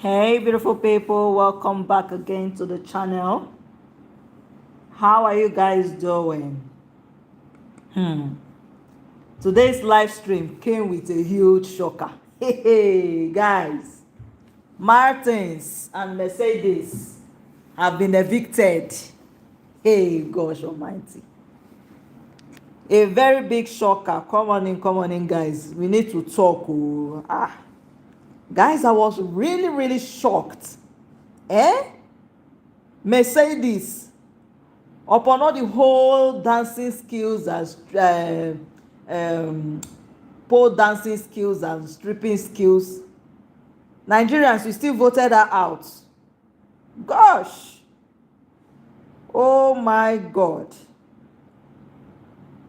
Hey, beautiful people, welcome back again to the channel. How are you guys doing? Today's live stream came with a huge shocker. Hey, guys, Martins and Mercedes have been evicted. Hey, gosh almighty. A very big shocker. Come on in, guys. We need to talk. Oh. Guys, I was really shocked. Mercedes, upon all the whole dancing skills and pole dancing skills and stripping skills, Nigerians, we still voted her out. Gosh, oh my God.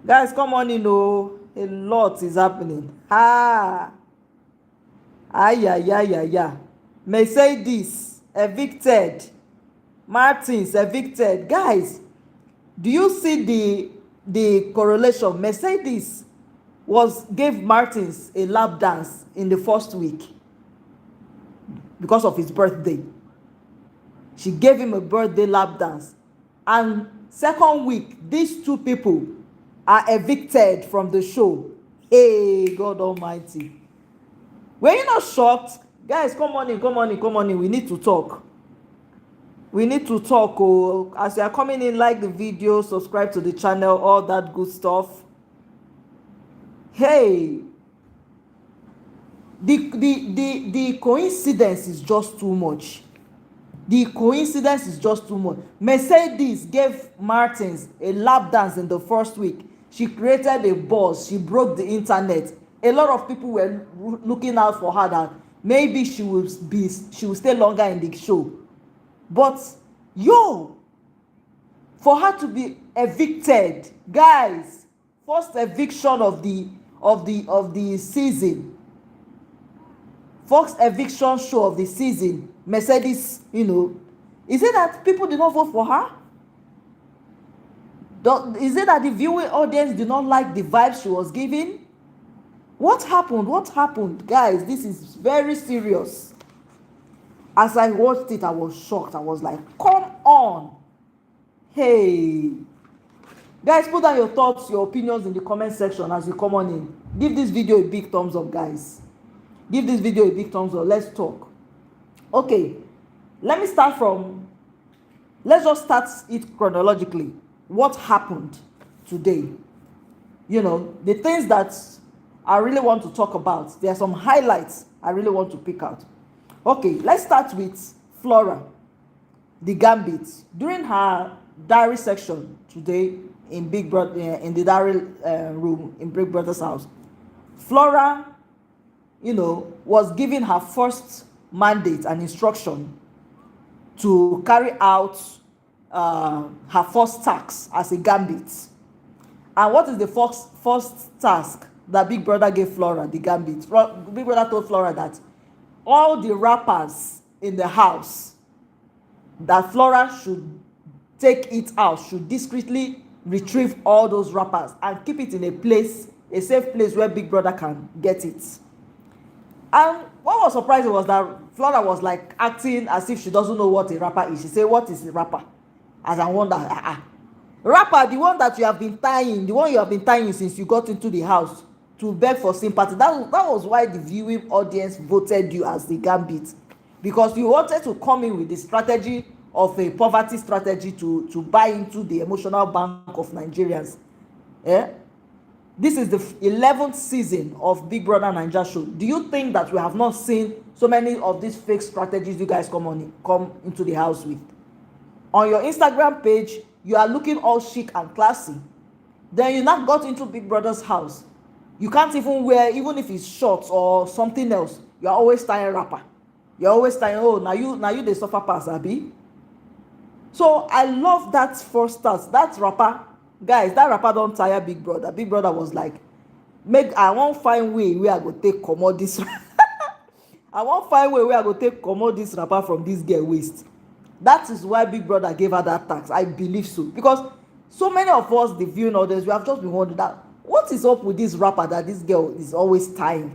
Guys, come on in. Oh, a lot is happening. Mercedes evicted, Martins evicted. Guys, do you see the correlation? Mercedes gave Martins a lap dance in the first week because of his birthday. She gave him a birthday lap dance, and second week these two people are evicted from the show. Hey, God almighty. Were you not shocked? Guys, come on in. We need to talk. Oh, as you are coming in, like the video, subscribe to the channel, all that good stuff. Hey, the coincidence is just too much. Mercedes gave Martins a lap dance in the first week. She created a buzz. She broke the internet. A lot of people were looking out for her that maybe she will stay longer in the show. But for her to be evicted, guys, first eviction of the season, first eviction show of the season, Mercedes, is it that people did not vote for her? Is it that the viewing audience did not like the vibe she was giving? What happened? Guys, this is very serious. As I watched it, I was shocked. I was like, come on. Hey. Guys, put down your thoughts, your opinions in the comment section as you come on in. Give this video a big thumbs up, guys. Give this video a big thumbs up. Let's talk. Okay. Let's just start it chronologically. What happened today? The things that I really want to talk about. There are some highlights I really want to pick out. Okay, let's start with Flora, the Gambit. During her diary section today in the diary room in Big Brother's house, Flora, was given her first mandate and instruction to carry out her first task as a Gambit. And what is the first task that Big Brother gave Flora, the Gambit? Big Brother told Flora that all the rappers in the house, that Flora should take it out, should discreetly retrieve all those rappers and keep it in a safe place where Big Brother can get it. And what was surprising was that Flora was like acting as if she doesn't know what a rapper is. She said, "What is a rapper?" As I wonder, rapper, the one that you have been tying since you got into the house to beg for sympathy. That was why the viewing audience voted you as the Gambit, because you wanted to come in with the strategy of a poverty strategy to buy into the emotional bank of Nigerians. This is the 11th season of Big Brother Naija show. Do you think that we have not seen so many of these fake strategies you guys come into the house with? On your Instagram page, you are looking all chic and classy. Then you not got into Big Brother's house. You can't even wear, even if it's shorts or something else, you are always tying rapper. You're always tying, oh, now you the suffer pass, abi. So I love that first start. That rapper, guys, that rapper don't tire Big Brother. Big Brother was like, I won't find way where I go take comot this. I won't find way where I go take comot this rapper from this girl waist. That is why Big Brother gave her that tax. I believe so. Because so many of us, the viewing audience, we have just been wondering that, what is up with this rapper that this girl is always tying?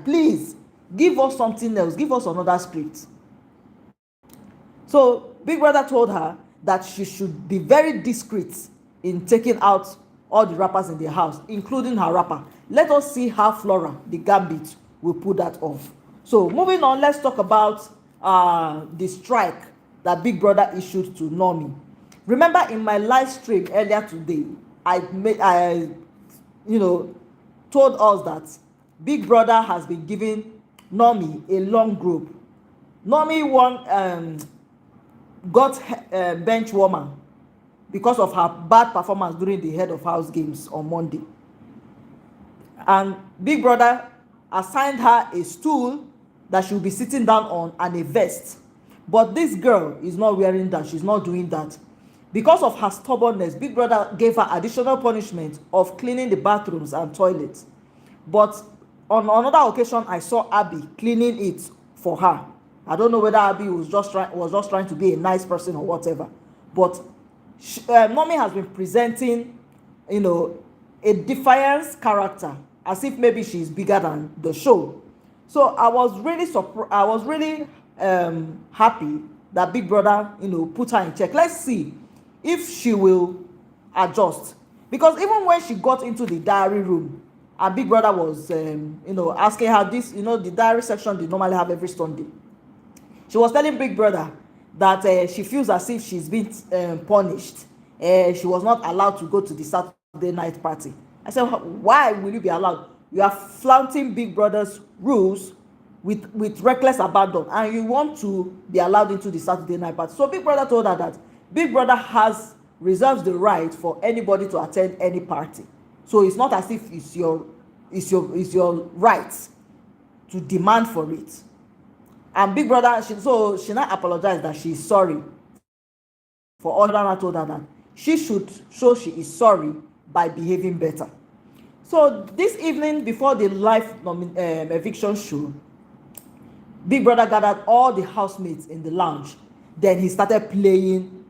Please, give us something else. Give us another script. So Big Brother told her that she should be very discreet in taking out all the rappers in the house, including her rapper. Let us see how Flora, the Gambit, will put that off. So moving on, let's talk about the strike that Big Brother issued to Nomi. Remember in my live stream earlier today, I told us that Big Brother has been giving Nomi a long group. Nomi got bench warmer because of her bad performance during the head of house games on Monday. And Big Brother assigned her a stool that she will be sitting down on and a vest. But this girl is not wearing that. She's not doing that. Because of her stubbornness, Big Brother gave her additional punishment of cleaning the bathrooms and toilets. But on another occasion, I saw Abby cleaning it for her. I don't know whether Abby was just trying to be a nice person or whatever. But Nomi has been presenting, a defiance character, as if maybe she's bigger than the show. So I was really happy that Big Brother, put her in check. Let's see if she will adjust. Because even when she got into the diary room, and Big Brother was, asking her this, the diary section they normally have every Sunday. She was telling Big Brother that she feels as if she's been punished. She was not allowed to go to the Saturday night party. I said, why will you be allowed? You are flaunting Big Brother's rules with reckless abandon, and you want to be allowed into the Saturday night party. So Big Brother told her that Big Brother reserves the right for anybody to attend any party. So it's not as if it's your right to demand for it. And Big Brother, she now apologized that she's sorry for all that. I told her that she should show she is sorry by behaving better. So this evening, before the live eviction show, Big Brother gathered all the housemates in the lounge. Then he started playing,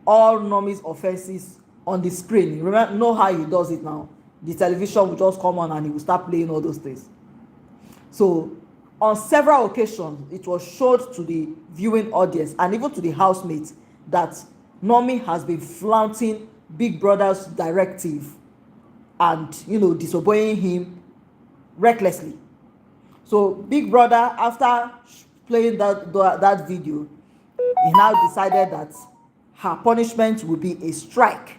all Nomi's offenses on the screen. You know how he does it now. The television will just come on and he will start playing all those things. So on several occasions, it was showed to the viewing audience and even to the housemates that Nomi has been flaunting Big Brother's directive and, disobeying him recklessly. So Big Brother, after playing that video, he now decided that her punishment would be a strike.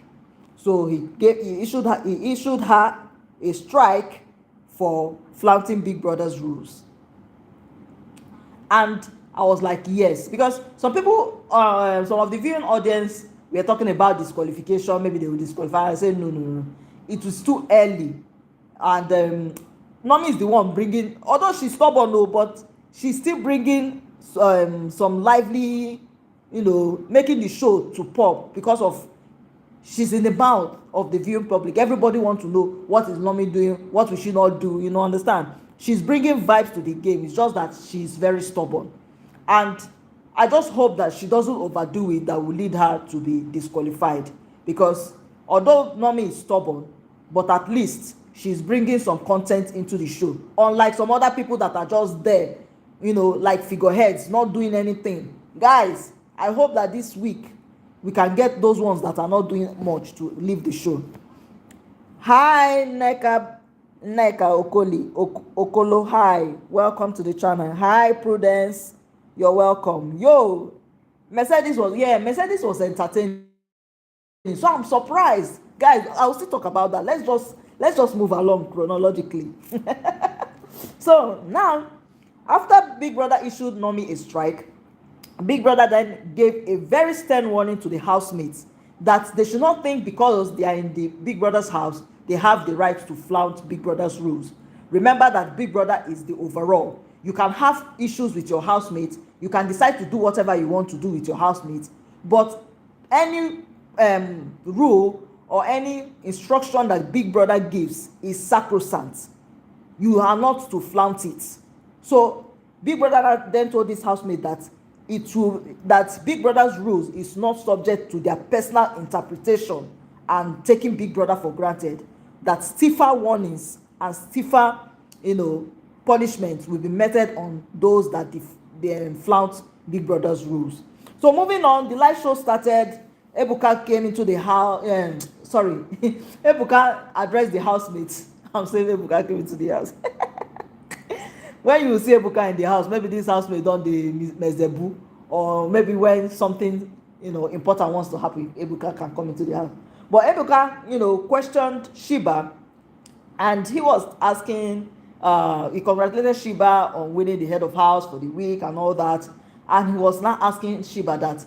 So he issued her a strike for flaunting Big Brother's rules. And I was like, yes, because some people, some of the viewing audience were talking about disqualification. Maybe they will disqualify. I said, no. It was too early. And Nomi is the one bringing, although she's stubborn, no, but she's still bringing some lively, making the show to pop because of she's in the mouth of the viewing public. Everybody wants to know what is Nomi doing, what we should not do, understand? She's bringing vibes to the game. It's just that she's very stubborn. And I just hope that she doesn't overdo it that will lead her to be disqualified. Because although Nomi is stubborn, but at least she's bringing some content into the show. Unlike some other people that are just there, like figureheads, not doing anything. Guys, I hope that this week we can get those ones that are not doing much to leave the show. Hi, Neka Okolo, hi. Welcome to the channel. Hi, Prudence. You're welcome. Yo, Mercedes was entertaining. So I'm surprised. Guys, I'll still talk about that. Let's just move along chronologically. So now, after Big Brother issued Nomi a strike, Big Brother then gave a very stern warning to the housemates that they should not think because they are in the Big Brother's house, they have the right to flout Big Brother's rules. Remember that Big Brother is the overall. You can have issues with your housemates. You can decide to do whatever you want to do with your housemates. But any rule or any instruction that Big Brother gives is sacrosanct. You are not to flaunt it. So Big Brother then told this housemate that Big Brother's rules is not subject to their personal interpretation and taking Big Brother for granted. That stiffer warnings and stiffer, punishments will be meted on those that they flout Big Brother's rules. So moving on, the live show started. Ebuka came into the house. Sorry, Ebuka addressed the housemates. I'm saying Ebuka came into the house. When you see Ebuka in the house, maybe this housemate don dey mezebu, or maybe when something important wants to happen, Ebuka can come into the house. But Ebuka questioned Sheba, and he was asking, he congratulated Sheba on winning the head of house for the week and all that, and he was now asking Sheba that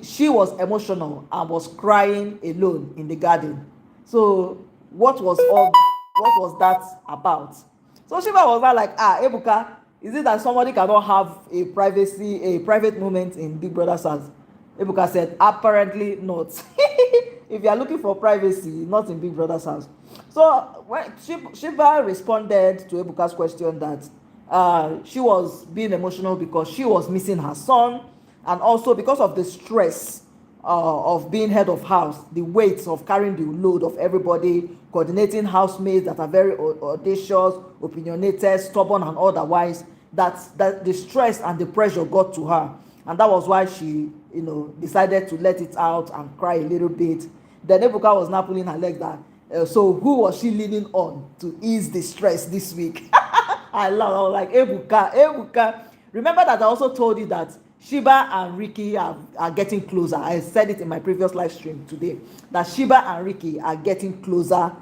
she was emotional and was crying alone in the garden. So what was that about? So Sheba was not like, Ebuka, is it that somebody cannot have a private moment in Big Brother's house? Ebuka said, apparently not. If you are looking for privacy, not in Big Brother's house. So when Sheba responded to Ebuka's question that she was being emotional because she was missing her son, and also because of the stress of being head of house, the weight of carrying the load of everybody, coordinating housemates that are very audacious, opinionated, stubborn, and otherwise, that the stress and the pressure got to her, and that was why she decided to let it out and cry a little bit. Then Ebuka was now pulling her legs that so who was she leaning on to ease the stress this week? I was like, Ebuka. Remember that I also told you that Sheba and Ricky are getting closer. I said it in my previous live stream today that Sheba and Ricky are getting closer,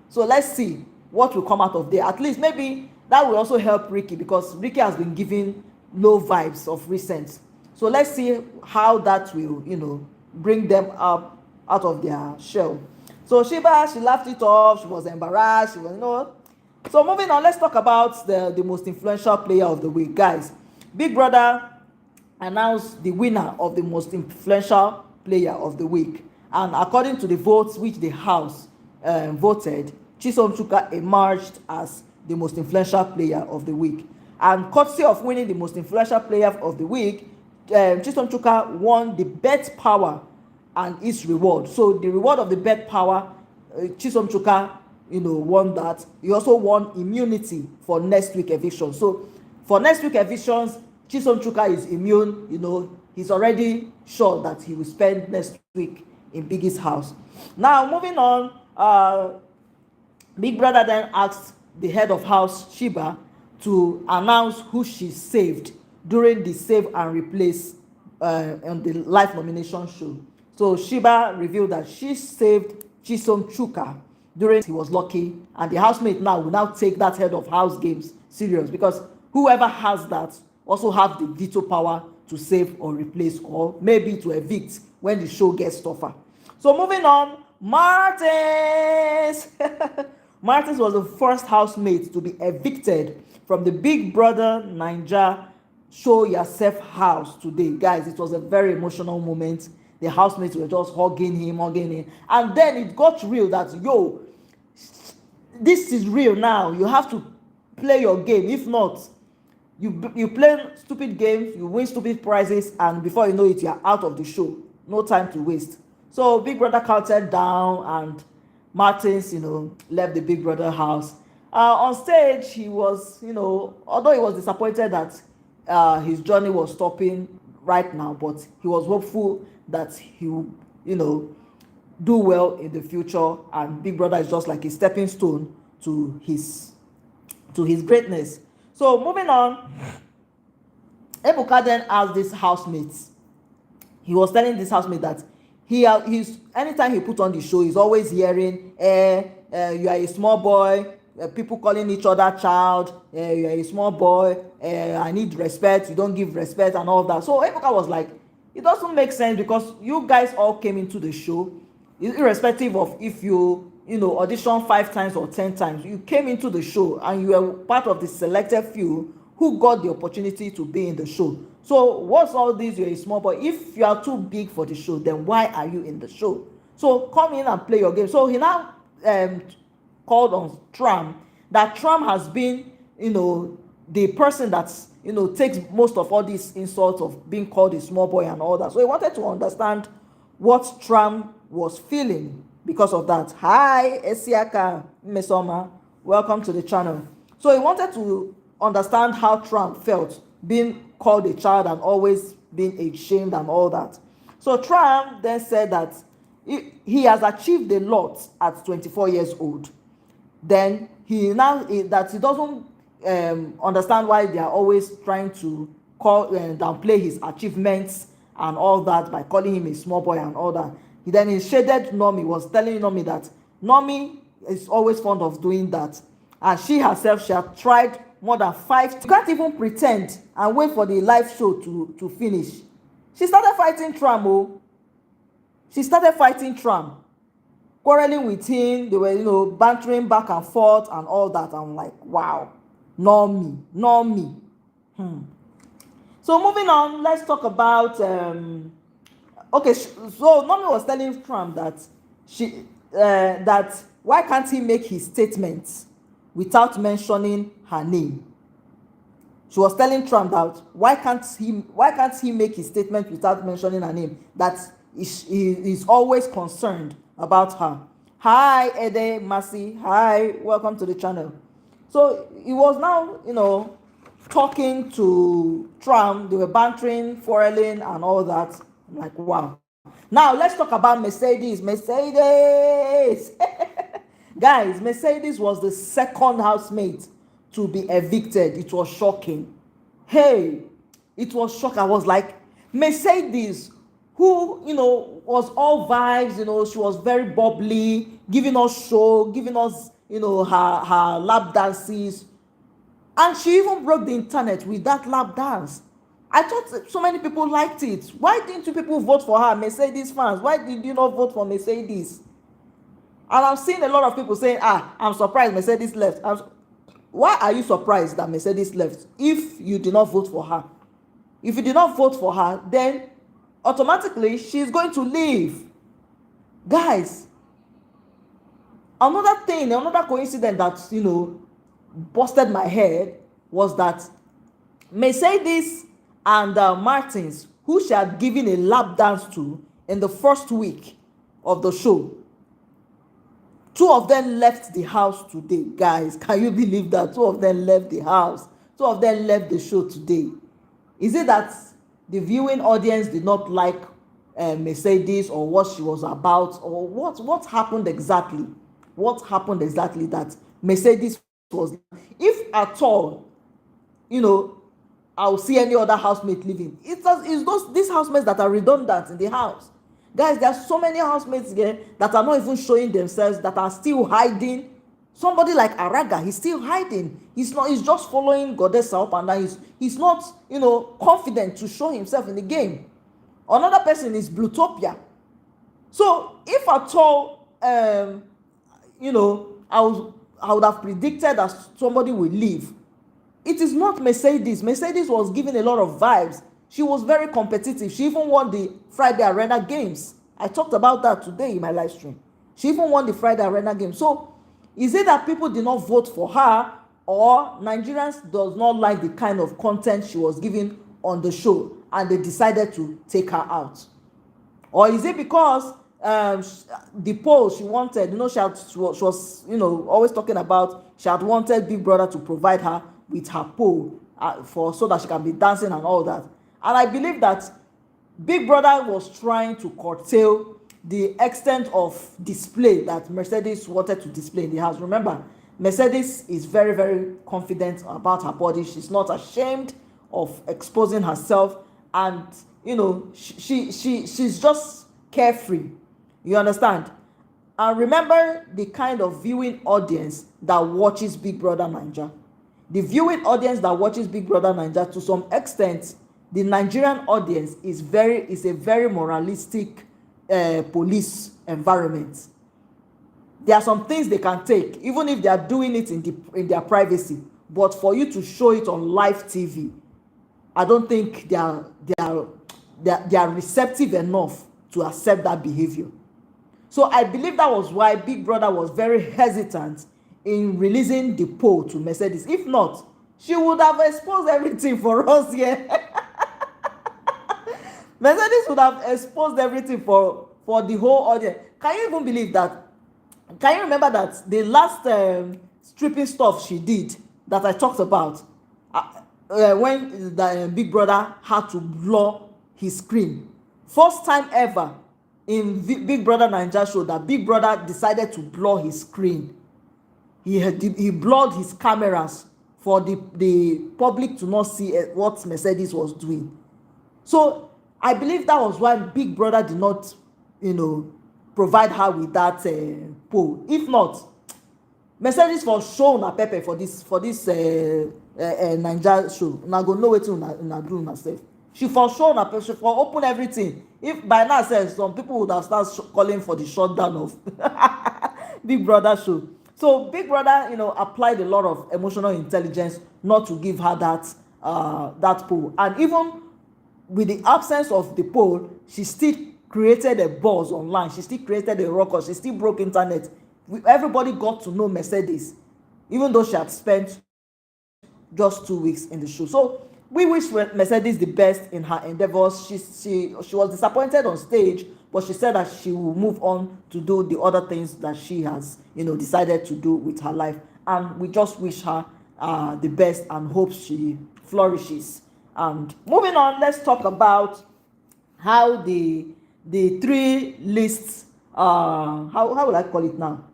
So let's see what will come out of there. At least maybe that will also help Ricky, because Ricky has been giving low vibes of recent. So let's see how that will, bring them up out of their shell. So Sheba, she laughed it off. She was embarrassed. She was, So moving on, let's talk about the most influential player of the week, guys. Big Brother announced the winner of the most influential player of the week, and according to the votes which the house voted, Chisom Chuka emerged as the most influential player of the week. And courtesy of winning the most influential player of the week, Chisom Chuka won the bet power and its reward. So the reward of the bet power, Chisom Chuka won that. He also won immunity for next week eviction. So for next week evictions, Chisom Chuka is immune. He's already sure that he will spend next week in Biggie's house. Now moving on, Big Brother then asked the head of house, Sheba, to announce who she saved during the save and replace on the live nomination show. So Sheba revealed that she saved Chisom Chuka during he was lucky, and the housemate now will now take that head of house games serious, because whoever has that also have the veto power to save or replace, or maybe to evict when the show gets tougher. So moving on, Martins. Martins was the first housemate to be evicted from the Big Brother Naija Show Yourself house today. Guys, it was a very emotional moment. The housemates were just hugging him. And then it got real that, this is real now. You have to play your game. If not, you play stupid games, you win stupid prizes, and before you know it, you're out of the show. No time to waste. So Big Brother counted down, and Martins, left the Big Brother house. On stage, he was, although he was disappointed that his journey was stopping right now, but he was hopeful that he will, do well in the future, and Big Brother is just like a stepping stone to his greatness. So moving on, Ebuka then asked this housemate. He was telling this housemate that he's anytime he put on the show, he's always hearing, you are a small boy, people calling each other child, you are a small boy, I need respect, you don't give respect, and all that. So Ebuka was like, it doesn't make sense, because you guys all came into the show, irrespective of if you audition 5 times or 10 times, you came into the show and you were part of the selected few who got the opportunity to be in the show. So what's all this, you're a small boy? If you are too big for the show, then why are you in the show? So come in and play your game. So he now called on Tram, that Tram has been the person that's takes most of all these insults of being called a small boy and all that. So he wanted to understand what Tram was feeling because of that. Hi Esiaka Mesoma, welcome to the channel. So he wanted to understand how Tram felt being called a child and always being age-shamed and all that. So Trump then said that he has achieved a lot at 24 years old. Then that he doesn't understand why they are always trying to downplay his achievements and all that by calling him a small boy and all that. He shaded Nomi, was telling Nomi that Nomi is always fond of doing that, and she herself, she had tried more than 5. You can't even pretend and wait for the live show to finish. She started fighting Trump. She started fighting Trump, quarreling with him. They were, bantering back and forth and all that. I'm like, wow, Nomi. So moving on, let's talk about okay. So Nomi was telling Trump that why can't he make his statements without mentioning her name? She was telling Trump that why can't he make his statement without mentioning her name? That he is always concerned about her. Hi, Ede Masi. Hi, welcome to the channel. So he was now, talking to Trump. They were bantering, quarreling, and all that. I'm like, wow. Now let's talk about Mercedes. Guys, Mercedes was the second housemate to be evicted. It was shocking. Hey, it was shocking. I was like, Mercedes, who was all vibes. She was very bubbly, giving us show, giving us her lap dances, and she even broke the internet with that lap dance. I thought so many people liked it. Why didn't you people vote for her, Mercedes fans? Why did you not vote for Mercedes? And I'm seeing a lot of people saying, I'm surprised Mercedes left. Why are you surprised that Mercedes left if you did not vote for her? If you did not vote for her, then automatically she's going to leave. Guys, another coincidence that busted my head was that Mercedes and Martins, who she had given a lap dance to in the first week of the show, 2 of them left the house today. Guys, can you believe that? 2 of them left the house. 2 of them left the show today. Is it that the viewing audience did not like Mercedes, or what she was about, or what happened exactly? What happened exactly that Mercedes was? If at all, I'll see any other housemate living. It's these housemates that are redundant in the house. Guys, there are so many housemates here that are not even showing themselves, that are still hiding. Somebody like Araga, he's still hiding. He's just following Goddess up, and he's not, confident to show himself in the game. Another person is Blutopia. So if at all, I would have predicted that somebody will leave. It is not Mercedes. Mercedes was giving a lot of vibes. She was very competitive. She even won the Friday Arena Games. I talked about that today in my live stream. She even won the Friday Arena Games. So is it that people did not vote for her, or Nigerians does not like the kind of content she was giving on the show and they decided to take her out? Or is it because the poll she wanted, she was always talking about, she had wanted Big Brother to provide her with her pole so that she can be dancing and all that. And I believe that Big Brother was trying to curtail the extent of display that Mercedes wanted to display in the house. Remember, Mercedes is very, very confident about her body. She's not ashamed of exposing herself, and she's just carefree. You understand? And remember the kind of viewing audience that watches Big Brother Naija. The viewing audience that watches Big Brother Naija, to some extent, the Nigerian audience is a very moralistic police environment. There are some things they can take, even if they are doing it in their privacy. But for you to show it on live TV, I don't think they are receptive enough to accept that behavior. So I believe that was why Big Brother was very hesitant in releasing the poll to Mercedes. If not, she would have exposed everything for us here. Mercedes would have exposed everything for the whole audience. Can you even believe that? Can you remember that the last stripping stuff she did that I talked about, when the Big Brother had to blur his screen. First time ever in Big Brother Naija show that Big Brother decided to blur his screen. He blurred his cameras for the public to not see what Mercedes was doing. So I believe that was why Big Brother did not, provide her with that poll. If not, Mercedes for show una pepper for this Naija show. Una go know wetin una do una sef. She for show una pepper, she for open everything. If by now sef some people would have started calling for the shutdown of Big Brother show. So Big Brother, applied a lot of emotional intelligence not to give her that poll. And even with the absence of the poll, she still created a buzz online. She still created a ruckus. She still broke internet. Everybody got to know Mercedes, even though she had spent just 2 weeks in the show. So we wish Mercedes the best in her endeavors. She was disappointed on stage, but she said that she will move on to do the other things that she has, decided to do with her life. And we just wish her the best and hope she flourishes. And moving on, let's talk about how the three lists, how will I call it now?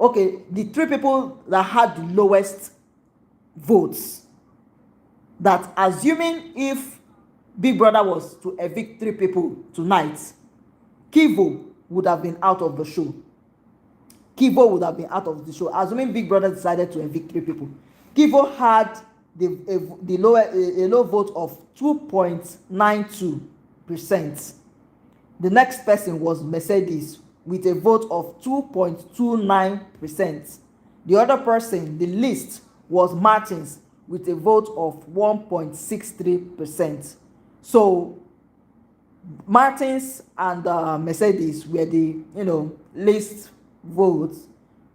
Okay, the three people that had the lowest votes, that assuming if Big Brother was to evict 3 people tonight, Kivo would have been out of the show. Kivo would have been out of the show, assuming Big Brother decided to evict 3 people. Kivo had a low vote of 2.92%. The next person was Mercedes with a vote of 2.29%. The other person, the least, was Martins with a vote of 1.63%. So Martins and Mercedes were the least votes.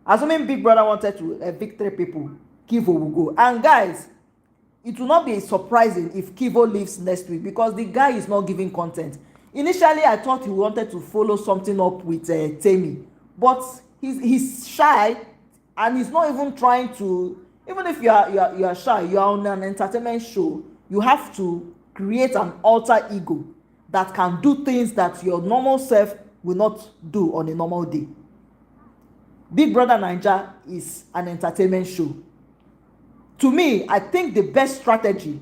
Assuming Big Brother wanted to evict 3 people, Kivo will go. And guys, it will not be surprising if Kivo leaves next week, because the guy is not giving content. Initially, I thought he wanted to follow something up with Temi, but he's shy, and he's not even trying to. Even if you are shy, you are on an entertainment show. You have to create an alter ego that can do things that your normal self will not do on a normal day. Big Brother Naija is an entertainment show. To me, I think the best strategy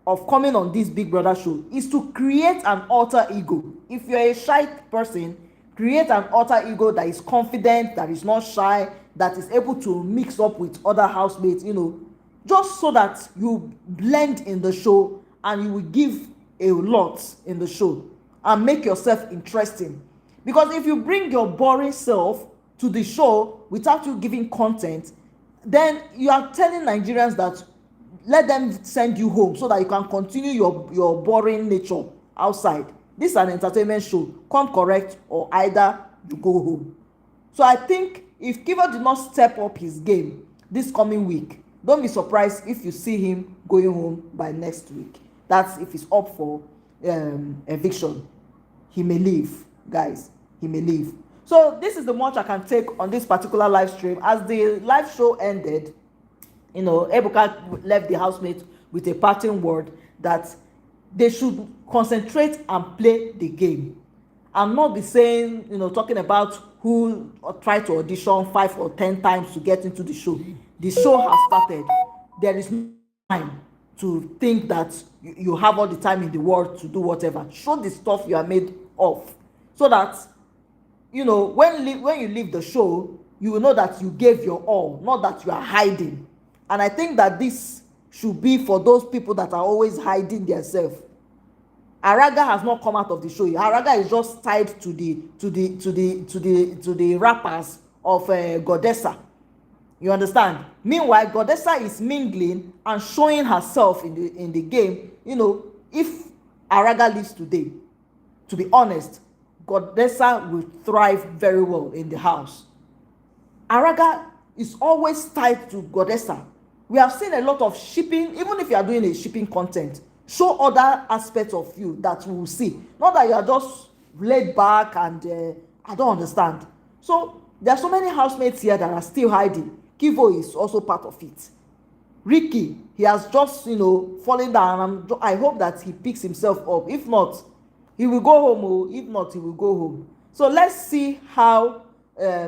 of coming on this Big Brother show is to create an alter ego. If you're a shy person, create an alter ego that is confident, that is not shy, that is able to mix up with other housemates, just so that you blend in the show and you will give a lot in the show and make yourself interesting. Because if you bring your boring self to the show without you giving content, then you are telling Nigerians that let them send you home so that you can continue your boring nature outside. This is an entertainment show. Come correct, or either you go home. So I think if Kivo did not step up his game this coming week, don't be surprised if you see him going home by next week. That's if he's up for eviction. He may leave, guys. He may leave. So this is the much I can take on this particular live stream. As the live show ended, Ebuka left the housemate with a parting word that they should concentrate and play the game and not be saying, talking about who tried to audition 5 or 10 times to get into the show. The show has started. There is no time to think that you have all the time in the world to do whatever. Show the stuff you are made of, so that when you leave the show, you will know that you gave your all, not that you are hiding. And I think that this should be for those people that are always hiding themselves. Araga has not come out of the show. Araga is just tied to the rappers of Godessa. You understand? Meanwhile, Godessa is mingling and showing herself in the game. If Araga leaves today, to be honest, Godessa will thrive very well in the house. Araga is always tied to Godessa. We have seen a lot of shipping. Even if you are doing a shipping content, show other aspects of you that we will see. Not that you are just laid back and I don't understand. So there are so many housemates here that are still hiding. Kivo is also part of it. Ricky, he has just fallen down. I hope that he picks himself up. If not, he will go home. Oh, if not, he will go home. So let's see how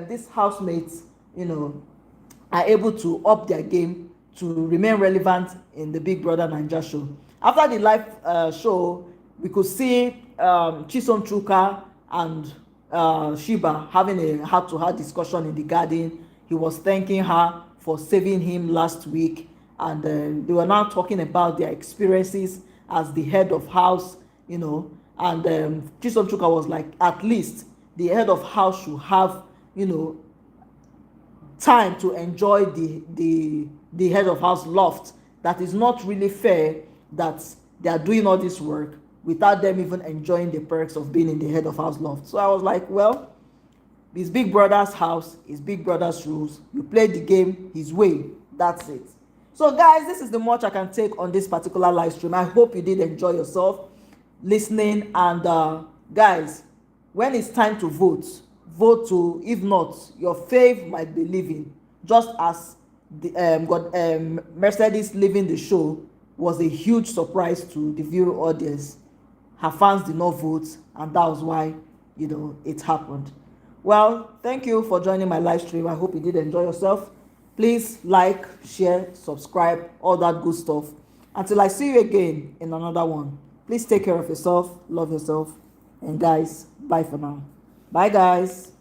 these housemates, are able to up their game to remain relevant in the Big Brother Naija show. After the live show, we could see Chisom Chuka and Shiba having a heart-to-heart discussion in the garden. He was thanking her for saving him last week, and they were now talking about their experiences as the head of house, and Chisom Chuka was like, at least the head of house should have, time to enjoy the head of house loft. That is not really fair that they are doing all this work without them even enjoying the perks of being in the head of house loft. So I was like, well, it's Big Brother's house, it's Big Brother's rules. You play the game his way. That's it. So guys, this is the much I can take on this particular live stream. I hope you did enjoy yourself listening. And guys, when it's time to vote to, if not, your fave might be leaving. Just as the Mercedes leaving the show was a huge surprise to the viewing audience. Her fans did not vote, and that was why it happened. Well, thank you for joining my live stream. I hope you did enjoy yourself. Please like, share, subscribe, all that good stuff. Until I see you again in another one, please take care of yourself, love yourself, and guys, bye for now. Bye guys.